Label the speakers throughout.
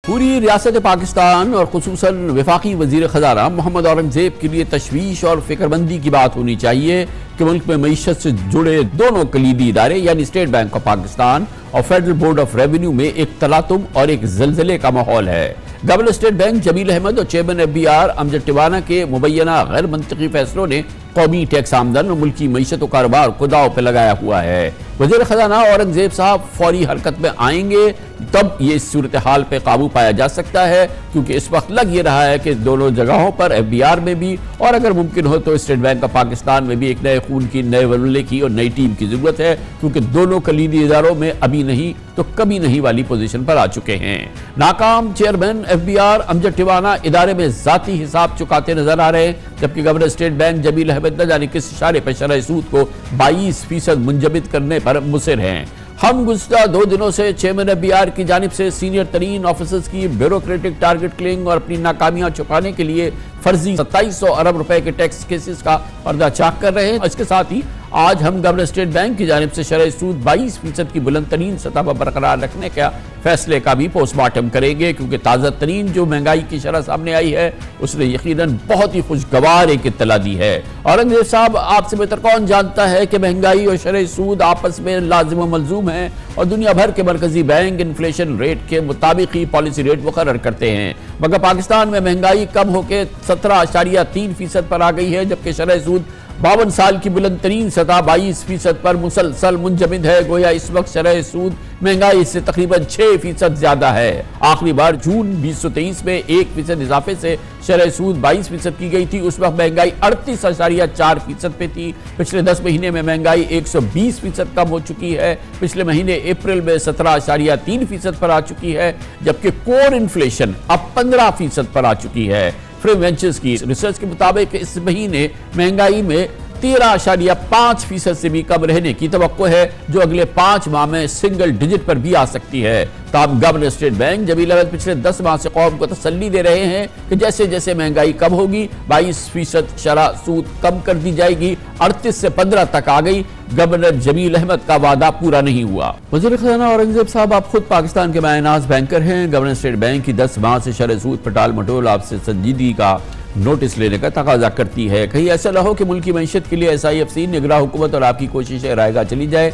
Speaker 1: پوری ریاست پاکستان اور خصوصاً وفاقی وزیر خزانہ محمد اورنگزیب کے لیے تشویش اور فکر مندی کی بات ہونی چاہیے کہ ملک میں معیشت سے جڑے دونوں کلیدی ادارے یعنی اسٹیٹ بینک آف پاکستان اور فیڈرل بورڈ آف ریونیو میں ایک تلاطم اور ایک زلزلے کا ماحول ہے۔ گورنر اسٹیٹ بینک جمیل احمد اور چیئرمین FBR امجد ٹیوانہ کے مبینہ غیر منطقی فیصلوں نے قومی ٹیکس آمدن اور ملکی معیشت و کاروبار کو داؤ پہ لگایا ہوا ہے۔ وزیر خزانہ اورنگزیب صاحب فوری حرکت میں آئیں گے تب یہ اس صورتحال پہ قابو پایا جا سکتا ہے، کیونکہ اس وقت لگ یہ رہا ہے کہ دونوں جگہوں پر FBR میں بھی اور اگر ممکن ہو تو اسٹیٹ بینک آف پاکستان میں بھی ایک نئے خون کی، نئے ولولے کی اور نئی ٹیم کی ضرورت ہے، کیونکہ دونوں کلیدی اداروں میں ابھی نہیں تو کبھی نہیں والی پوزیشن پر آ چکے ہیں۔ ناکام چیئرمین FBR امجد ٹیوانہ ادارے میں ذاتی حساب چکاتے نظر آ رہے ہیں، جبکہ گورنر اسٹیٹ بینک جمیل احمد نہ جانے کس اشارے پر شرح سود کو 22% منجمد کرنے پر مصر ہیں۔ ہم گزشتہ 2 دنوں سے چیئرمین FBR کی جانب سے سینئر ترین آفیسرز کی بیوروکریٹک ٹارگٹ کلنگ اور اپنی ناکامیاں چھپانے کے لیے فرضی 2700 ارب روپے کے ٹیکس کیسز کا پردہ چاک کر رہے ہیں۔ اس کے ساتھ ہی آج ہم گورنر اسٹیٹ بینک کی جانب سے شرح سود 22% کی بلند ترین سطح پر برقرار رکھنے کا فیصلے کا بھی پوسٹ مارٹم کریں گے، کیونکہ تازہ ترین جو مہنگائی کی شرح سامنے آئی ہے اس نے یقیناً بہت ہی خوشگوار ایک اطلاع دی ہے۔ اورنگزیب صاحب، آپ سے بہتر کون جانتا ہے کہ مہنگائی اور شرح سود آپس میں لازم و ملزوم ہیں اور دنیا بھر کے مرکزی بینک انفلیشن ریٹ کے مطابق ہی پالیسی ریٹ مقرر کرتے ہیں، مگر پاکستان میں مہنگائی کم ہو کے 17.3% پر آ گئی ہے، جبکہ شرح سود 52 سال کی بلند ترین سطح 22% پر مسلسل منجمد ہے۔ گویا اس وقت شرح سود مہنگائی سے تقریباً 6% زیادہ ہے۔ آخری بار جون 2023 میں 1% اضافے سے شرح سود 22% کی گئی تھی، اس وقت مہنگائی 38.4% پہ تھی۔ پچھلے 10 مہینے میں مہنگائی 120% کم ہو چکی ہے، پچھلے مہینے اپریل میں 17.3% پر آ چکی ہے، جبکہ کور انفلیشن اب 15% پر آ چکی ہے۔ فریم وینچرز کی ریسرچ کے مطابق اس مہینے مہنگائی میں 13.5% سے بھی کم رہنے کی توقع ہے، جو اگلے 5 ماہ میں سنگل ڈیجٹ پر بھی آ سکتی ہے۔ تاہم گورنر اسٹیٹ بینک جمیل احمد پچھلے 10 ماہ سے قوم کو تسلی دے رہے ہیں کہ جیسے جیسے مہنگائی کم ہوگی 22% شرح سود کم کر دی جائے گی، 38 سے 15 تک آ گئی۔ گورنر جمیل احمد کا وعدہ پورا نہیں ہوا۔ وزیر خزانہ اورنگزیب صاحب، آپ خود پاکستان کے مایہ ناز بینکر ہیں، گورنر اسٹیٹ بینک کی 10 ماہ سے شرح سود پر ٹال مٹول آپ سے سنجیدگی کا نوٹس لینے کا تقاضا کرتی ہے۔ کہیں ایسا نہ ہو کہ ملکی معیشت کے لیے SIFC نگراں حکومت اور آپ کی کوششیں رائے گاہ چلی جائے۔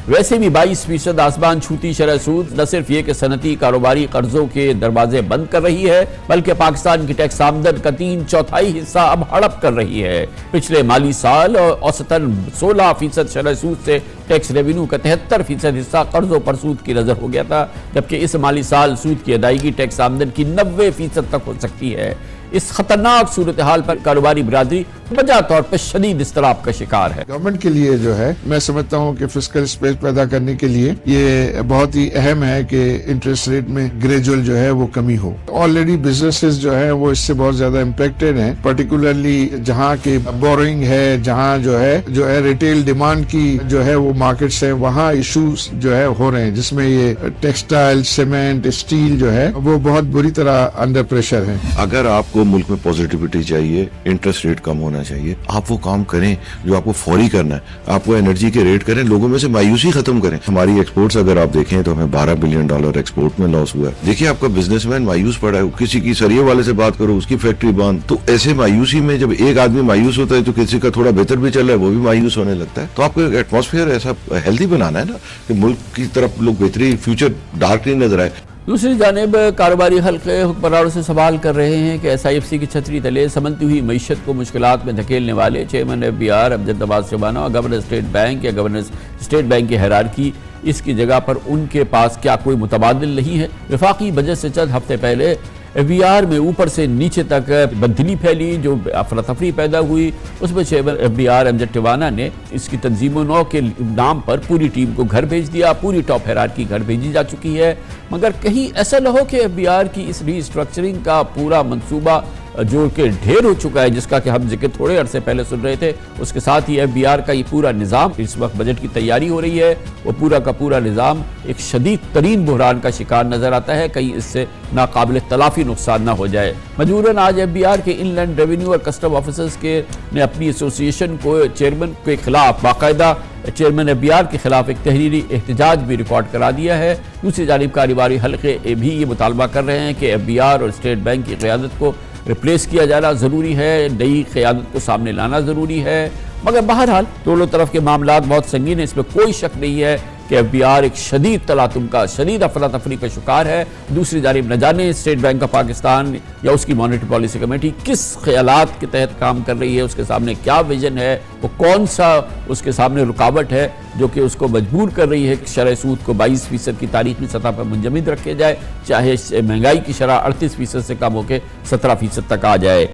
Speaker 1: ویسے بھی 22% آسمان چھوتی شرح سود نہ صرف یہ کہ صنعتی کاروباری قرضوں کے دروازے بند کر رہی ہے، بلکہ پاکستان کی ٹیکس آمدن کا 3/4 حصہ اب ہڑپ کر رہی ہے۔ پچھلے مالی سال اوسطاً 16% شرح سود سے ٹیکس ریونیو کا 73% حصہ قرضوں پر سود کی نظر ہو گیا تھا، جبکہ اس مالی سال سود کی ادائیگی ٹیکس آمدن کی 90% تک ہو سکتی ہے۔ اس خطرناک صورتحال پر کاروباری برادری بجا طور پر شدید اضطراب کا شکار ہے۔
Speaker 2: گورنمنٹ کے لیے جو ہے میں سمجھتا ہوں کہ فسکل اسپیس پیدا کرنے کے لیے یہ بہت ہی اہم ہے کہ انٹرسٹ ریٹ میں گریجول جو ہے وہ کمی ہو۔ آلریڈی بزنسز جو ہے وہ اس سے بہت زیادہ امپیکٹڈ ہیں، پرٹیکولرلی جہاں کی بورنگ ہے، جہاں جو ہے ریٹیل ڈیمانڈ کی جو ہے وہ مارکیٹس ہیں، وہاں ایشوز جو ہے ہو رہے ہیں، جس میں یہ ٹیکسٹائل، سیمنٹ، اسٹیل جو ہے وہ بہت بری طرح انڈر پریشر ہے۔
Speaker 3: اگر آپ کو ملک میں پوزیٹیوٹی چاہیے، انٹرسٹ ریٹ کم ہونا چاہیے، آپ وہ کام کریں جو آپ کو فوری کرنا ہے۔ آپ کو انرجی کے ریٹ کریں، لوگوں میں سے مایوسی ختم کریں۔ ہماری ایکسپورٹس اگر آپ دیکھیں تو ہمیں $12 بلین ایکسپورٹ میں لاس ہوا ہے۔ دیکھیں آپ کا بزنس مین مایوس پڑا ہے، کسی کی سریے والے سے بات کرو، اس کی فیکٹری بند، تو ایسے مایوسی میں جب ایک آدمی مایوس ہوتا ہے تو کسی کا تھوڑا بہتر بھی چل رہا ہے وہ بھی مایوس ہونے لگتا ہے۔ تو آپ کو ایک ایٹماسفیئر ایسا ہیلتھی بنانا ہے نا کہ ملک کی طرف لوگ بہتری، فیوچر ڈارک نہیں نظر آئے۔
Speaker 1: دوسری جانب کاروباری حلقے حکمرانوں سے سوال کر رہے ہیں کہ SIFC کی چھتری تلے سمنتی ہوئی معیشت کو مشکلات میں دھکیلنے والے چیئرمین FBR امجد نواز ٹیوانہ اور گورنر اسٹیٹ بینک یا گورنر اسٹیٹ بینک کی ہیرارکی، اس کی جگہ پر ان کے پاس کیا کوئی متبادل نہیں ہے؟ وفاقی بجٹ سے چند ہفتے پہلے FBR میں اوپر سے نیچے تک بدلی پھیلی، جو افراتفری پیدا ہوئی، اس میں چیئرمین FBR امجد ٹیوانہ نے اس کی تنظیم و نو کے نام پر پوری ٹیم کو گھر بھیج دیا، پوری ٹاپ ہیرارکی گھر بھیجی جا چکی ہے۔ مگر کہیں ایسا نہ ہو کہ FBR کی اس ری اسٹرکچرنگ کا پورا منصوبہ جو کہ ڈھیر ہو چکا ہے، جس کا کہ ہم ذکر تھوڑے عرصے پہلے سن رہے تھے، اس کے ساتھ ہی FBR کا یہ پورا نظام، اس وقت بجٹ کی تیاری ہو رہی ہے، وہ پورا کا پورا نظام ایک شدید ترین بحران کا شکار نظر آتا ہے، کہیں اس سے ناقابل تلافی نقصان نہ ہو جائے۔ مجبوراً آج FBR کے ان لینڈ ریونیو اور کسٹم آفیسرز نے اپنی ایسوسیشن کو چیئرمین کے خلاف باقاعدہ چیئرمین FBR کے خلاف ایک تحریری احتجاج بھی ریکارڈ کرا دیا ہے۔ دوسری جانب کاروباری حلقے بھی یہ مطالبہ کر رہے ہیں کہ FBR اور اسٹیٹ بینک کی قیادت کو ریپلیس کیا جانا ضروری ہے، نئی قیادت کو سامنے لانا ضروری ہے، مگر بہرحال دونوں طرف کے معاملات بہت سنگین ہیں، اس میں کوئی شک نہیں ہے کہ FBR ایک شدید تلاطم کا، شدید افراتفری کا شکار ہے۔ دوسری جانب نہ جانے اسٹیٹ بینک آف پاکستان یا اس کی مانیٹری پالیسی کمیٹی کس خیالات کے تحت کام کر رہی ہے، اس کے سامنے کیا ویژن ہے، وہ کون سا اس کے سامنے رکاوٹ ہے جو کہ اس کو مجبور کر رہی ہے کہ شرح سود کو 22% کی تاریخی سطح پر منجمد رکھے جائے، چاہے مہنگائی کی شرح 38% سے کم ہو کے 17% تک آ جائے۔